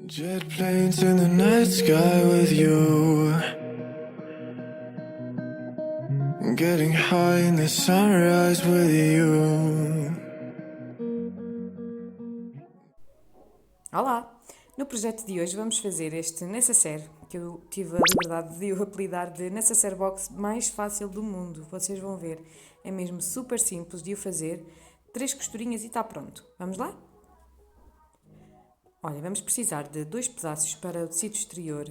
Jet planes in the night sky with you, getting high in the sunrise with you. Olá! No projeto de hoje vamos fazer este necessaire, que eu tive a liberdade de o apelidar de necessaire box mais fácil do mundo. Vocês vão ver, é mesmo super simples de o fazer. 3 costurinhas e está pronto. Vamos lá? Olha, vamos precisar de 2 pedaços para o tecido exterior.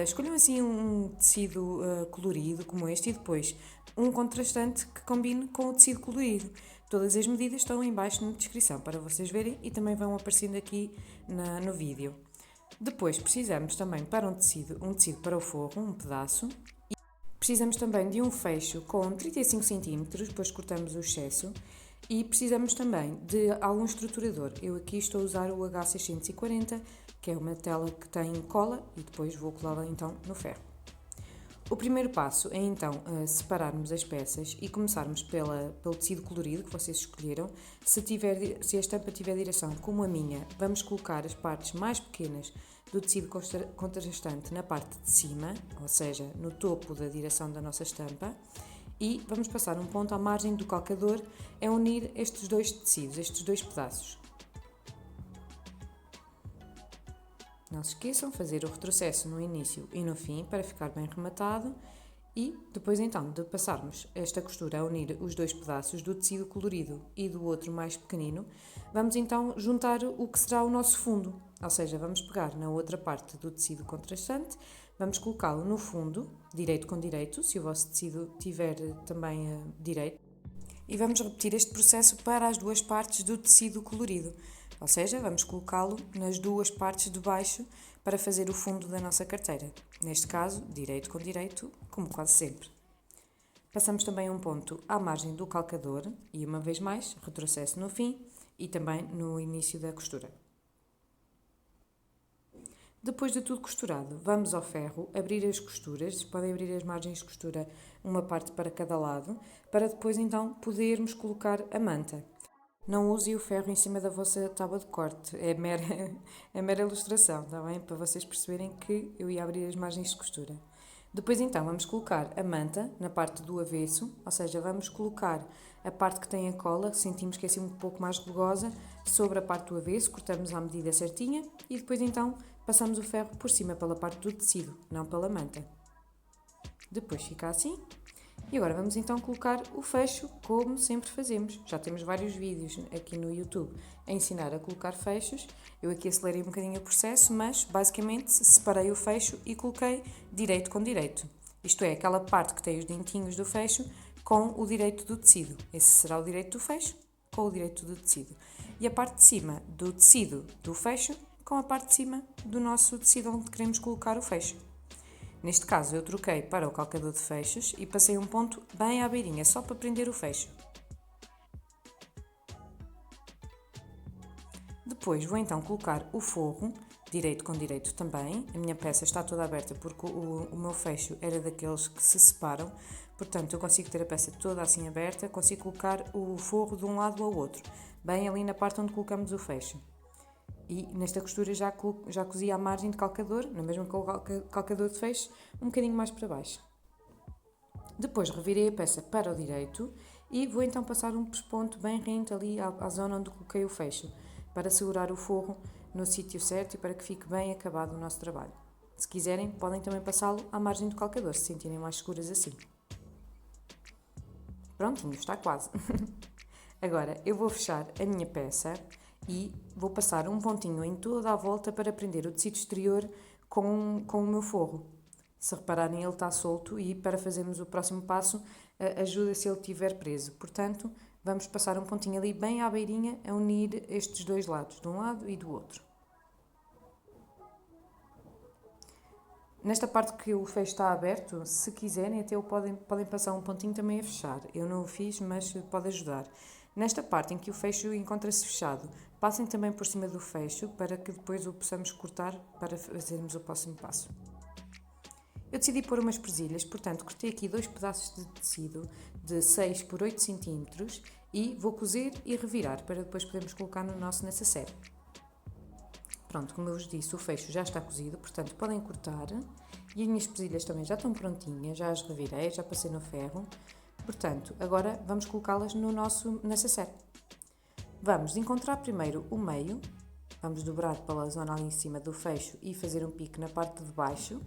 Escolham assim um tecido colorido como este e depois um contrastante que combine com o tecido colorido. Todas as medidas estão em baixo na descrição para vocês verem e também vão aparecendo aqui no vídeo. Depois precisamos também para um tecido para o forro, um pedaço. Precisamos também de um fecho com 35 cm, depois cortamos o excesso. E precisamos também de algum estruturador. Eu aqui estou a usar o H640, que é uma tela que tem cola e depois vou colá-la então no ferro. O primeiro passo é então separarmos as peças e começarmos pelo tecido colorido que vocês escolheram. Se a estampa tiver direção como a minha, vamos colocar as partes mais pequenas do tecido contrastante na parte de cima, ou seja, no topo da direção da nossa estampa. E vamos passar um ponto à margem do calcador a unir estes dois tecidos, estes dois pedaços. Não se esqueçam de fazer o retrocesso no início e no fim para ficar bem rematado e depois então de passarmos esta costura a unir os dois pedaços do tecido colorido e do outro mais pequenino, vamos então juntar o que será o nosso fundo, ou seja, vamos pegar na outra parte do tecido contrastante, vamos colocá-lo no fundo, direito com direito, se o vosso tecido tiver também direito, e vamos repetir este processo para as duas partes do tecido colorido, ou seja, vamos colocá-lo nas duas partes de baixo para fazer o fundo da nossa carteira, neste caso, direito com direito, como quase sempre. Passamos também um ponto à margem do calcador e, uma vez mais, retrocesso no fim e também no início da costura. Depois de tudo costurado, vamos ao ferro, abrir as costuras, podem abrir as margens de costura uma parte para cada lado, para depois então podermos colocar a manta. Não use o ferro em cima da vossa tábua de corte, é mera ilustração, está bem? Para vocês perceberem que eu ia abrir as margens de costura. Depois então vamos colocar a manta na parte do avesso, ou seja, vamos colocar a parte que tem a cola, sentimos que é assim um pouco mais rugosa, sobre a parte do avesso, cortamos à medida certinha e depois então passamos o ferro por cima pela parte do tecido, não pela manta. Depois fica assim. E agora vamos então colocar o fecho como sempre fazemos. Já temos vários vídeos aqui no YouTube a ensinar a colocar fechos. Eu aqui acelerei um bocadinho o processo, mas basicamente separei o fecho e coloquei direito com direito. Isto é, aquela parte que tem os dentinhos do fecho com o direito do tecido. Esse será o direito do fecho com o direito do tecido. E a parte de cima do tecido do fecho com a parte de cima do nosso tecido onde queremos colocar o fecho. Neste caso eu troquei para o calcador de fechos e passei um ponto bem à beirinha, só para prender o fecho. Depois vou então colocar o forro, direito com direito também. A minha peça está toda aberta porque o meu fecho era daqueles que se separam, portanto eu consigo ter a peça toda assim aberta, consigo colocar o forro de um lado ao outro, bem ali na parte onde colocamos o fecho. E nesta costura já cozi à margem de calcador, na mesma com o calcador de fecho, um bocadinho mais para baixo. Depois revirei a peça para o direito e vou então passar um pesponto bem rente ali à zona onde coloquei o fecho, para segurar o forro no sítio certo e para que fique bem acabado o nosso trabalho. Se quiserem, podem também passá-lo à margem do calcador, se sentirem mais seguras assim. Prontinho, está quase. Agora eu vou fechar a minha peça e vou passar um pontinho em toda a volta para prender o tecido exterior com o meu forro. Se repararem, ele está solto e para fazermos o próximo passo ajuda se ele estiver preso. Portanto, vamos passar um pontinho ali bem à beirinha a unir estes dois lados, de um lado e do outro. Nesta parte que o fecho está aberto, se quiserem, até podem passar um pontinho também a fechar. Eu não o fiz, mas pode ajudar. Nesta parte em que o fecho encontra-se fechado, passem também por cima do fecho para que depois o possamos cortar para fazermos o próximo passo. Eu decidi pôr umas presilhas, portanto cortei aqui 2 pedaços de tecido de 6 por 8 cm e vou cozer e revirar para depois podermos colocar no nosso necessaire. Pronto, como eu vos disse, o fecho já está cozido, portanto podem cortar. E as minhas presilhas também já estão prontinhas, já as revirei, já passei no ferro. Portanto, agora vamos colocá-las no nosso necessaire. Vamos encontrar primeiro o meio, vamos dobrar pela zona ali em cima do fecho e fazer um pique na parte de baixo.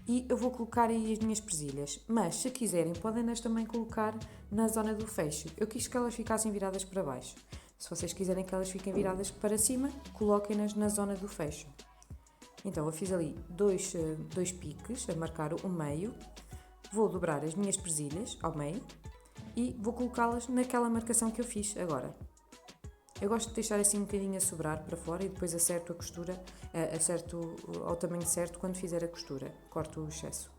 E eu vou colocar aí as minhas presilhas, mas se quiserem podem-nas também colocar na zona do fecho. Eu quis que elas ficassem viradas para baixo. Se vocês quiserem que elas fiquem viradas para cima, coloquem-nas na zona do fecho. Então eu fiz ali dois piques a marcar o meio, vou dobrar as minhas presilhas ao meio e vou colocá-las naquela marcação que eu fiz agora. Eu gosto de deixar assim um bocadinho a sobrar para fora e depois acerto a costura, acerto ao tamanho certo quando fizer a costura, corto o excesso.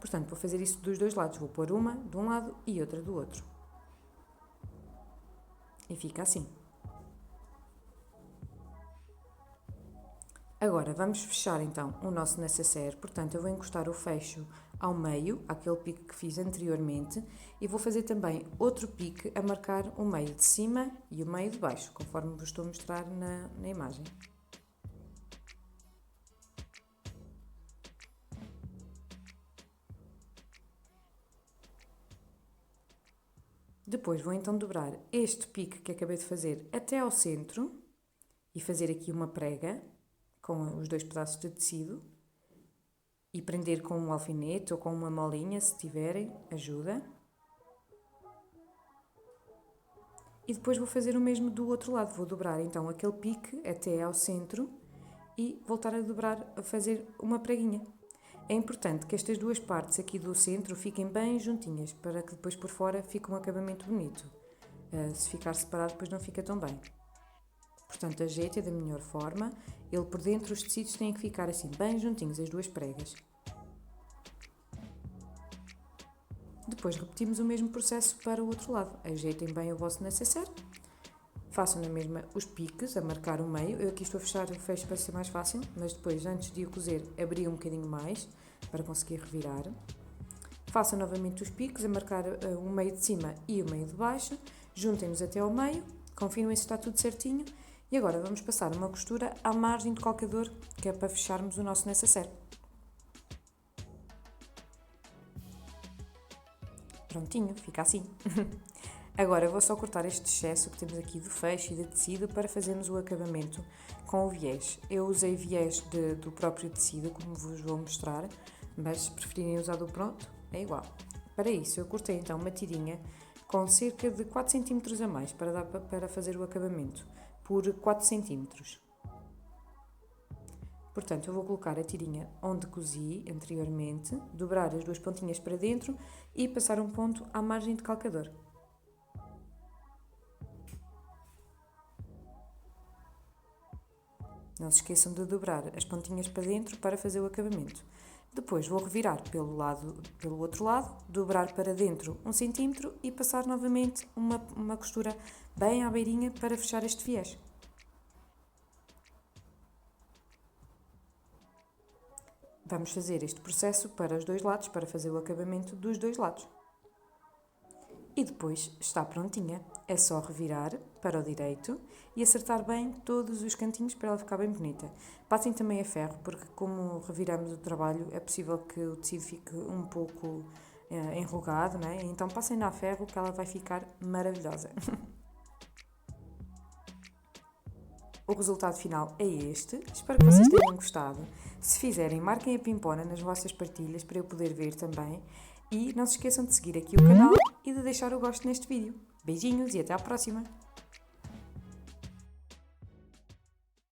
Portanto, vou fazer isso dos dois lados, vou pôr uma de um lado e outra do outro. E fica assim. Agora vamos fechar então o nosso necessaire, portanto eu vou encostar o fecho ao meio, aquele pique que fiz anteriormente, e vou fazer também outro pique a marcar o meio de cima e o meio de baixo, conforme vos estou a mostrar na imagem. Depois vou então dobrar este pique que acabei de fazer até ao centro e fazer aqui uma prega com os dois pedaços de tecido e prender com um alfinete ou com uma molinha, se tiverem, ajuda. E depois vou fazer o mesmo do outro lado, vou dobrar então aquele pique até ao centro e voltar a dobrar, a fazer uma preguinha. É importante que estas duas partes aqui do centro fiquem bem juntinhas, para que depois por fora fique um acabamento bonito. Se ficar separado depois não fica tão bem. Portanto, ajeite da melhor forma, ele por dentro os tecidos têm que ficar assim bem juntinhos, as duas pregas. Depois repetimos o mesmo processo para o outro lado. Ajeitem bem o vosso necessaire, façam na mesma os piques a marcar o meio. Eu aqui estou a fechar o fecho para ser mais fácil, mas depois antes de o cozer abri um bocadinho mais para conseguir revirar. Façam novamente os piques a marcar o meio de cima e o meio de baixo, juntem-nos até ao meio, confirmem se está tudo certinho. E agora vamos passar uma costura à margem do calcador, que é para fecharmos o nosso necessaire. Prontinho, fica assim. Agora vou só cortar este excesso que temos aqui do fecho e de tecido para fazermos o acabamento com o viés. Eu usei viés do próprio tecido, como vos vou mostrar, mas se preferirem usar do pronto, é igual. Para isso eu cortei então uma tirinha com cerca de 4 cm a mais para fazer o acabamento, por 4 cm. Portanto, eu vou colocar a tirinha onde cozi anteriormente, dobrar as duas pontinhas para dentro e passar um ponto à margem de calcador. Não se esqueçam de dobrar as pontinhas para dentro para fazer o acabamento. Depois vou revirar pelo outro lado, dobrar para dentro 1 cm e passar novamente uma costura bem à beirinha para fechar este viés. Vamos fazer este processo para os dois lados, para fazer o acabamento dos dois lados. E depois está prontinha. É só revirar para o direito e acertar bem todos os cantinhos para ela ficar bem bonita. Passem também a ferro, porque como reviramos o trabalho, é possível que o tecido fique um pouco enrugado, não é? Então passem-na a ferro que ela vai ficar maravilhosa. O resultado final é este. Espero que vocês tenham gostado. Se fizerem, marquem a pimpona nas vossas partilhas para eu poder ver também. E não se esqueçam de seguir aqui o canal e de deixar o gosto neste vídeo. Beijinhos e até à próxima!